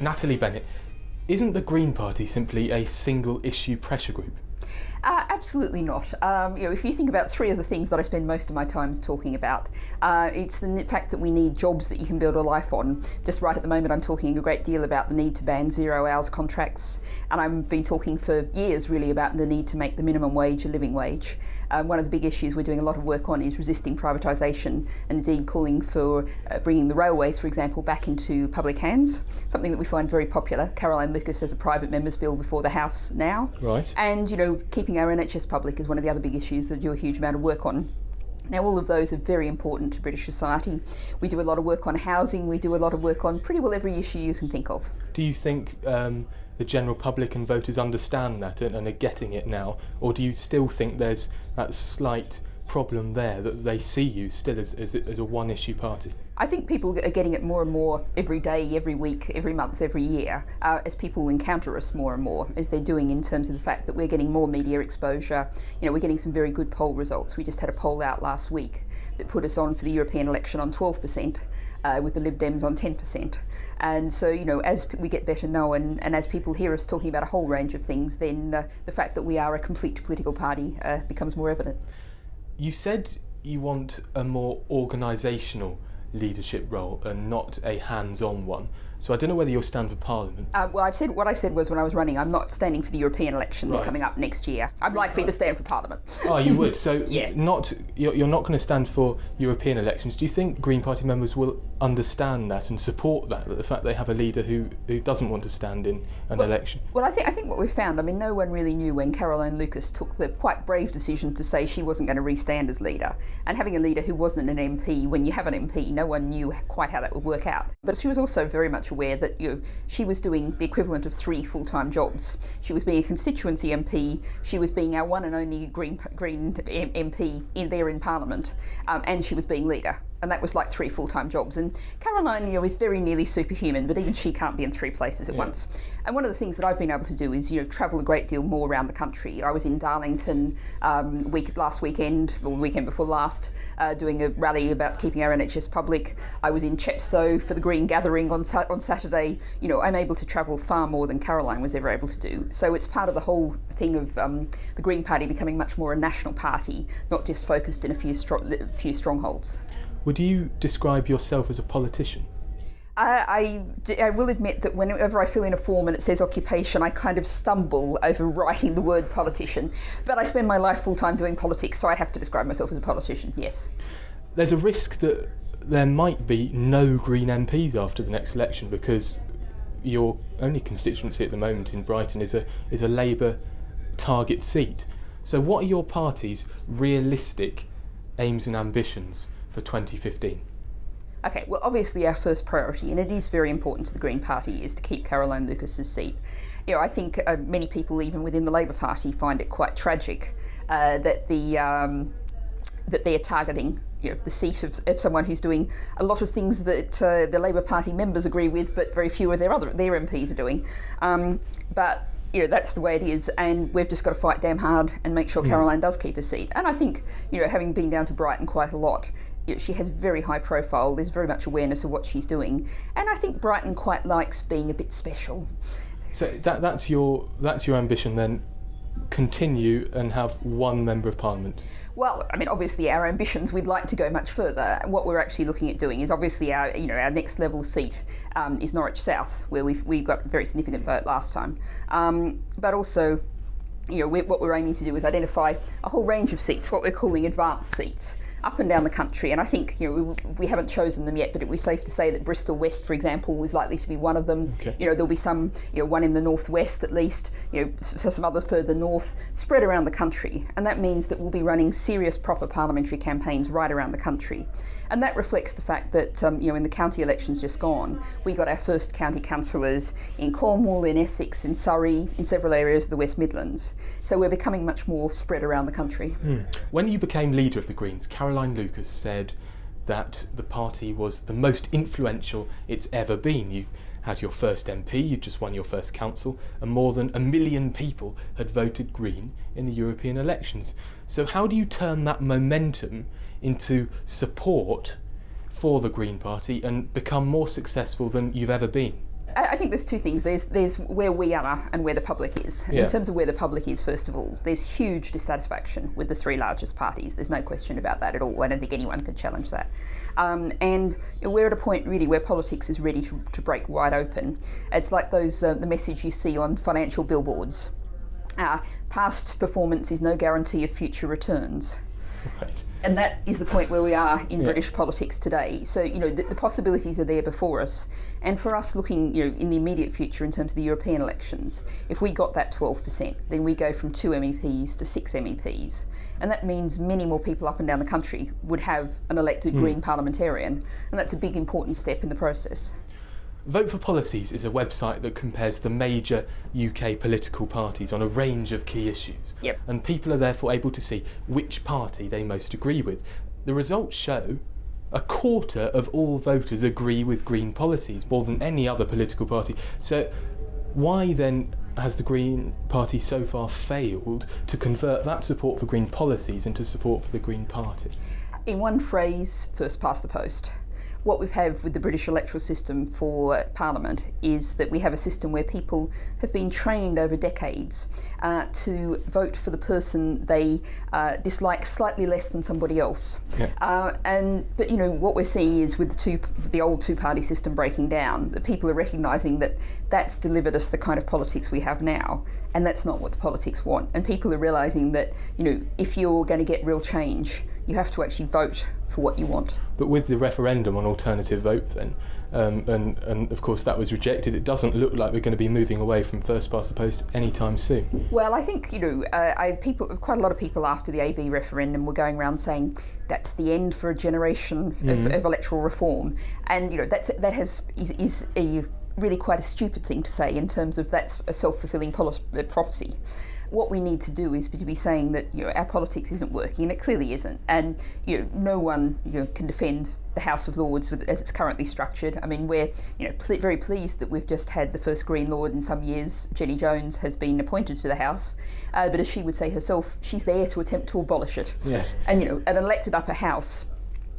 Natalie Bennett, isn't the Green Party simply a single-issue pressure group? Absolutely not. If you think about three of the things that I spend most of my time talking about, it's the fact that we need jobs that you can build a life on. Just right at the moment, I'm talking a great deal about the need to ban 0 hours contracts, and I've been talking for years really about the need to make the minimum wage a living wage. One of the big issues we're doing a lot of work on is resisting privatisation, and indeed calling for bringing the railways, for example, back into public hands, something that we find very popular. Caroline Lucas has a private members' bill before the House now. Right. And, keeping our NHS public is one of the other big issues that we do a huge amount of work on. Now, all of those are very important to British society. We do a lot of work on housing, we do a lot of work on pretty well every issue you can think of. Do you think the general public and voters understand that and are getting it now? Or do you still think there's that slight problem there, that they see you still as a one-issue party? I think people are getting it more and more every day, every week, every month, every year, as people encounter us more and more, as they're doing in terms of the fact that we're getting more media exposure. We're getting some very good poll results. We just had a poll out last week that put us on for the European election on 12%, with the Lib Dems on 10%. And so, as we get better known and as people hear us talking about a whole range of things, then the fact that we are a complete political party becomes more evident. You said you want a more organisational leadership role and not a hands-on one. So I don't know whether you'll stand for Parliament. What I said was when I was running, I'm not standing for the European elections coming up next year. I'm likely to stand for Parliament. Oh, you would? So yeah. You're not going to stand for European elections. Do you think Green Party members will understand that and support that the fact they have a leader who doesn't want to stand in an election? Well, I think what we've found, no one really knew when Caroline Lucas took the quite brave decision to say she wasn't going to re-stand as leader. And having a leader who wasn't an MP, when you have an MP, no one knew quite how that would work out. But she was also very much aware that she was doing the equivalent of 3 full-time jobs. She was being a constituency MP, she was being our one and only Green MP in Parliament, and she was being leader. And that was like 3 full-time jobs. And Caroline, is very nearly superhuman, but even she can't be in 3 places at once. And one of the things that I've been able to do is, travel a great deal more around the country. I was in Darlington last weekend, or the weekend before last, doing a rally about keeping our NHS public. I was in Chepstow for the Green Gathering on Saturday. I'm able to travel far more than Caroline was ever able to do. So it's part of the whole thing of the Green Party becoming much more a national party, not just focused in a few strongholds. Would you describe yourself as a politician? I will admit that whenever I fill in a form and it says occupation, I kind of stumble over writing the word politician. But I spend my life full-time doing politics, so I'd have to describe myself as a politician, yes. There's a risk that there might be no Green MPs after the next election because your only constituency at the moment in Brighton is a Labour target seat. So what are your party's realistic aims and ambitions for 2015? Okay, well, obviously our first priority, and it is very important to the Green Party, is to keep Caroline Lucas's seat. I think many people, even within the Labour Party, find it quite tragic that they're targeting the seat of someone who's doing a lot of things that the Labour Party members agree with, but very few of their MPs are doing. But that's the way it is, and we've just got to fight damn hard and make sure Caroline does keep her seat. And I think, having been down to Brighton quite a lot, she has very high profile, there's very much awareness of what she's doing, and I think Brighton quite likes being a bit special. So that's your ambition then? Continue and have one Member of Parliament? Well, obviously our ambitions, we'd like to go much further. What we're actually looking at doing is obviously our next level seat is Norwich South, where we got a very significant vote last time. But also, what we're aiming to do is identify a whole range of seats, what we're calling advanced seats, up and down the country. And I think we haven't chosen them yet, but it would be safe to say that Bristol West, for example, is likely to be one of them. Okay. There'll be some, one in the northwest at least, some other further north, spread around the country. And that means that we'll be running serious, proper parliamentary campaigns right around the country. And that reflects the fact that, in the county elections just gone, we got our first county councillors in Cornwall, in Essex, in Surrey, in several areas of the West Midlands. So we're becoming much more spread around the country. When you became leader of the Greens, Caroline Lucas said that the party was the most influential it's ever been. You've had your first MP, you just won your first council, and more than 1 million people had voted Green in the European elections. So how do you turn that momentum into support for the Green Party and become more successful than you've ever been? I think there's two things. There's where we are and where the public is. And in terms of where the public is, first of all, there's huge dissatisfaction with the three largest parties. There's no question about that at all. I don't think anyone can challenge that. And we're at a point really where politics is ready to break wide open. It's like the message you see on financial billboards. Past performance is no guarantee of future returns. Right. And that is the point where we are in British politics today. So, the possibilities are there before us. And for us looking, in the immediate future in terms of the European elections, if we got that 12%, then we go from 2 MEPs to 6 MEPs. And that means many more people up and down the country would have an elected Green parliamentarian. And that's a big, important step in the process. Vote for Policies is a website that compares the major UK political parties on a range of key issues. Yep. And people are therefore able to see which party they most agree with. The results show a quarter of all voters agree with Green policies, more than any other political party. So why then has the Green Party so far failed to convert that support for Green policies into support for the Green Party? In one phrase, first past the post. What we have with the British electoral system for Parliament is that we have a system where people have been trained over decades to vote for the person they dislike slightly less than somebody else. Yeah. But what we're seeing is with the old two-party system breaking down, that people are recognising that that's delivered us the kind of politics we have now, and that's not what the politics want. And people are realising that if you're going to get real change, you have to actually vote for what you want. But with the referendum on alternative vote then, and of course that was rejected, it doesn't look like we're going to be moving away from first past the post anytime soon. Well, I think, quite a lot of people after the AV referendum were going around saying that's the end for a generation of electoral reform. And, that is a really quite a stupid thing to say in terms of that's a self-fulfilling prophecy. What we need to do is to be saying that our politics isn't working, and it clearly isn't. And no one can defend the House of Lords as it's currently structured. I mean, we're very pleased that we've just had the first Green Lord in some years. Jenny Jones has been appointed to the House, but as she would say herself, she's there to attempt to abolish it. Yes. And an elected upper house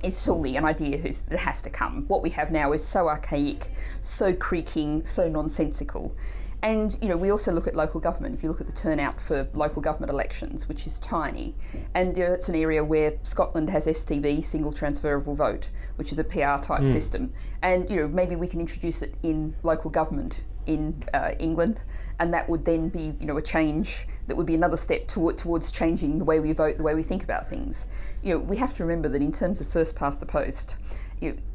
is solely an idea that has to come. What we have now is so archaic, so creaking, so nonsensical. And we also look at local government. If you look at the turnout for local government elections, which is tiny, and that's an area where Scotland has STV, single transferable vote, which is a PR type system. And maybe we can introduce it in local government in England, and that would then be a change that would be another step towards changing the way we vote, the way we think about things. We have to remember that in terms of first past the post,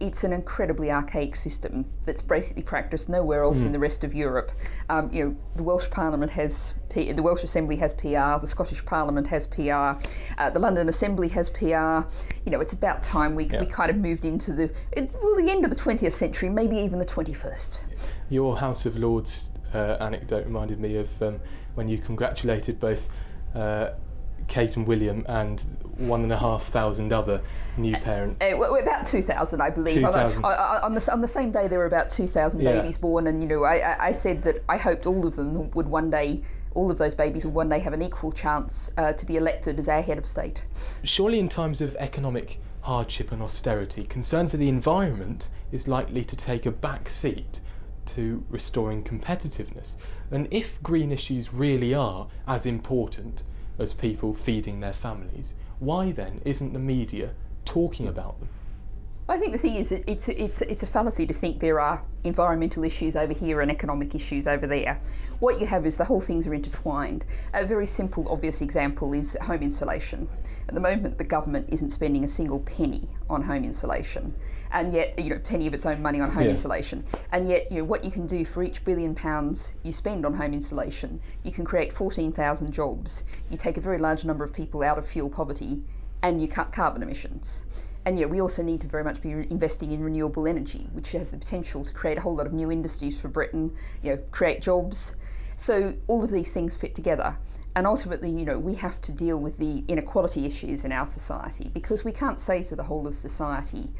it's an incredibly archaic system that's basically practiced nowhere else in the rest of Europe. The Welsh Parliament has, the Welsh Assembly has PR, the Scottish Parliament has PR, the London Assembly has PR. It's about time we kind of moved into the end of the 20th century, maybe even the 21st. Your House of Lords anecdote reminded me of when you congratulated both Kate and William and 1,500 other new parents. We're about 2,000, I believe. 2,000. On the same day, there were about 2,000 babies born, and I said that I hoped all of them would one day. All of those babies would one day have an equal chance to be elected as our head of state. Surely in times of economic hardship and austerity, concern for the environment is likely to take a back seat to restoring competitiveness. And if green issues really are as important as people feeding their families, why then isn't the media talking about them? I think the thing is, it's a fallacy to think there are environmental issues over here and economic issues over there. What you have is the whole things are intertwined. A very simple, obvious example is home insulation. At the moment, the government isn't spending a single penny on home insulation, and yet, penny of its own money on home insulation. And yet, what you can do for each £1 billion you spend on home insulation, you can create 14,000 jobs. You take a very large number of people out of fuel poverty, and you cut carbon emissions. And we also need to very much be investing in renewable energy, which has the potential to create a whole lot of new industries for Britain, create jobs. So all of these things fit together. And ultimately, we have to deal with the inequality issues in our society, because we can't say to the whole of society,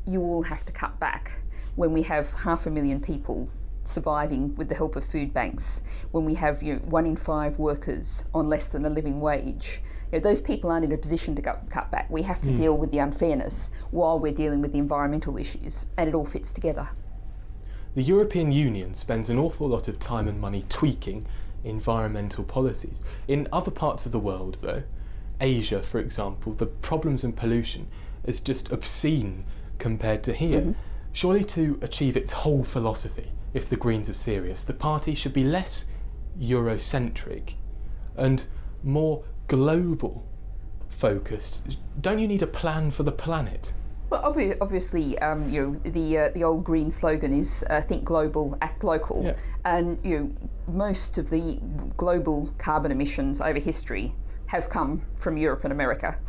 you all have to cut back, when we have 500,000 people surviving with the help of food banks, when we have 1 in 5 workers on less than a living wage. Those people aren't in a position to cut back. We have to deal with the unfairness while we're dealing with the environmental issues, and it all fits together. the European Union spends an awful lot of time and money tweaking environmental policies. In other parts of the world, though, Asia, for example, the problems and pollution is just obscene compared to here. Mm-hmm. Surely to achieve its whole philosophy, if the Greens are serious, the party should be less Eurocentric and more global focused. Don't you need a plan for the planet? Well, obviously, the old Green slogan is "Think global, act local," Yeah. and most of the global carbon emissions over history have come from Europe and America,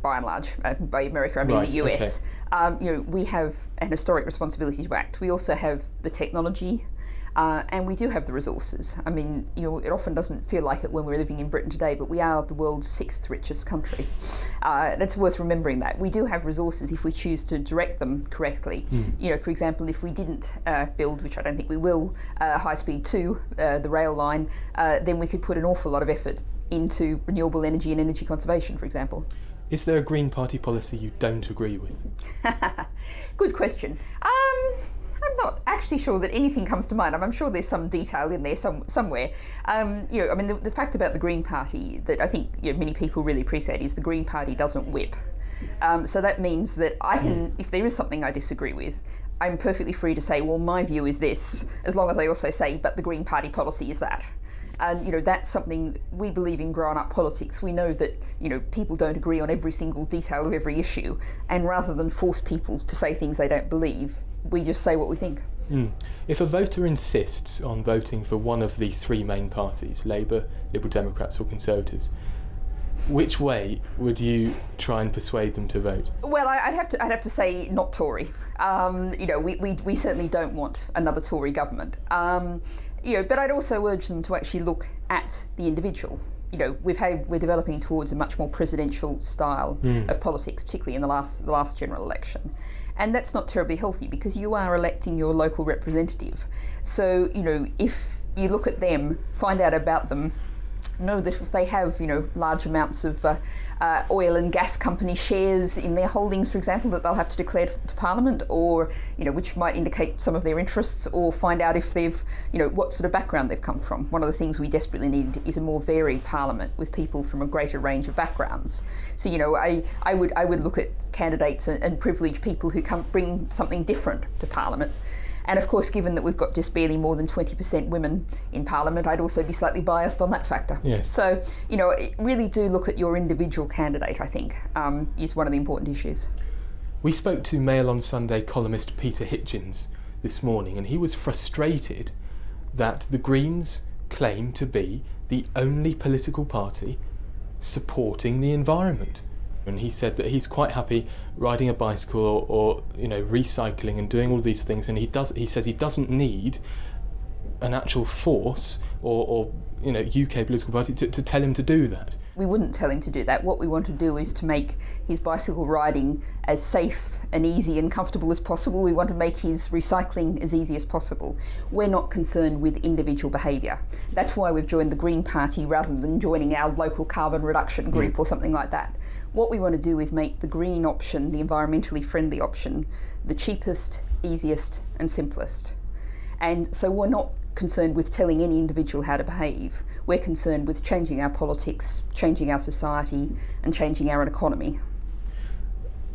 by and large. By America, I mean Right, the US. okay. We have an historic responsibility to act. We also have the technology. And we do have the resources. I mean, it often doesn't feel like it when we're living in Britain today, but we are the world's 6th richest country. And it's worth remembering that. We do have resources if we choose to direct them correctly. For example, if we didn't build, which I don't think we will, High Speed 2, the rail line, then we could put an awful lot of effort into renewable energy and energy conservation, for example. Is there a Green Party policy you don't agree with? Good question. I'm not actually sure that anything comes to mind. I'm sure there's some detail in there somewhere. The fact about the Green Party that I think many people really appreciate is the Green Party doesn't whip. So that means that I can, if there is something I disagree with, I'm perfectly free to say, well, my view is this, as long as I also say, but the Green Party policy is that. And that's something we believe in growing up politics. We know that people don't agree on every single detail of every issue, and rather than force people to say things they don't believe, we just say what we think. If a voter insists on voting for one of the three main parties, Labour, Liberal Democrats or Conservatives, which way would you try and persuade them to vote? Well, I'd have to say not Tory. We certainly don't want another Tory government. But I'd also urge them to actually look at the individual. We're developing towards a much more presidential style of politics, particularly in the last general election. And that's not terribly healthy because you are electing your local representative. So, if you look at them, find out about them, know that if they have, large amounts of oil and gas company shares in their holdings, for example, that they'll have to declare to Parliament, or, which might indicate some of their interests, or find out if they've, what sort of background they've come from. One of the things we desperately need is a more varied Parliament with people from a greater range of backgrounds. So, I would look at candidates and privileged people who bring something different to Parliament. And of course, given that we've got just barely more than 20% women in Parliament, I'd also be slightly biased on that factor. Yes. So, really do look at your individual candidate, I think, is one of the important issues. We spoke to Mail on Sunday columnist Peter Hitchens this morning, and he was frustrated that the Greens claim to be the only political party supporting the environment. And he said that he's quite happy riding a bicycle or recycling and doing all these things, and he says he doesn't need an actual force or UK political party to tell him to do that. We wouldn't tell him to do that. What we want to do is to make his bicycle riding as safe and easy and comfortable as possible. We want to make his recycling as easy as possible. We're not concerned with individual behaviour. That's why we've joined the Green Party rather than joining our local carbon reduction group or something like that. What we want to do is make the green option, the environmentally friendly option, the cheapest, easiest and simplest. And so we're not concerned with telling any individual how to behave. We're concerned with changing our politics, changing our society and changing our economy.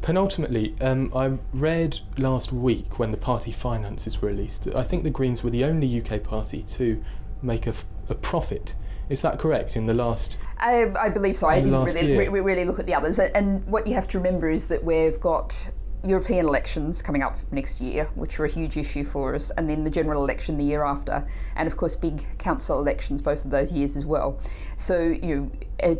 Penultimately, I read last week when the party finances were released, I think the Greens were the only UK party to make a profit. Is that correct? In the last... I believe so. I didn't really look at the others. And what you have to remember is that we've got European elections coming up next year, which are a huge issue for us, and then the general election the year after, and of course big council elections both of those years as well. So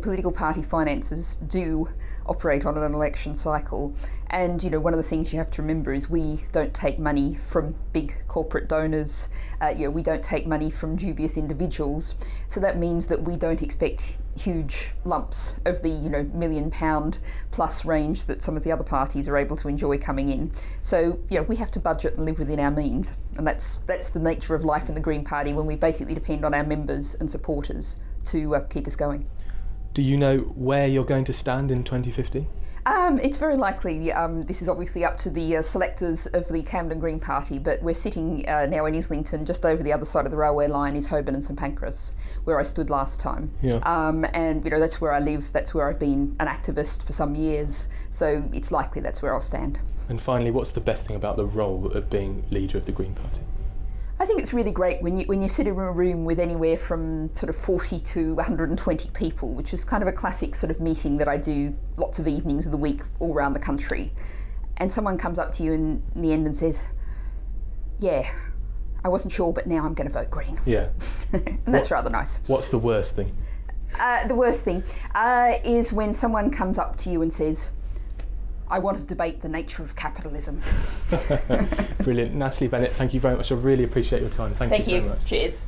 political party finances do operate on an election cycle, and one of the things you have to remember is we don't take money from big corporate donors. We don't take money from dubious individuals, so that means that we don't expect huge lumps of the £1 million plus range that some of the other parties are able to enjoy coming in. So we have to budget and live within our means, and that's the nature of life in the Green Party when we basically depend on our members and supporters to keep us going. Do you know where you're going to stand in 2015? It's very likely. This is obviously up to the selectors of the Camden Green Party, but we're sitting now in Islington. Just over the other side of the railway line is Holborn and St Pancras, where I stood last time. Yeah. And that's where I live. That's where I've been an activist for some years. So it's likely that's where I'll stand. And finally, what's the best thing about the role of being leader of the Green Party? I think it's really great when you sit in a room with anywhere from sort of 40 to 120 people, which is kind of a classic sort of meeting that I do lots of evenings of the week all around the country. And someone comes up to you in the end and says, yeah, I wasn't sure, but now I'm going to vote Green. Yeah. And that's rather nice. What's the worst thing? The worst thing is when someone comes up to you and says, I want to debate the nature of capitalism. Brilliant. Natalie Bennett, thank you very much. I really appreciate your time. Thank you so much. Cheers.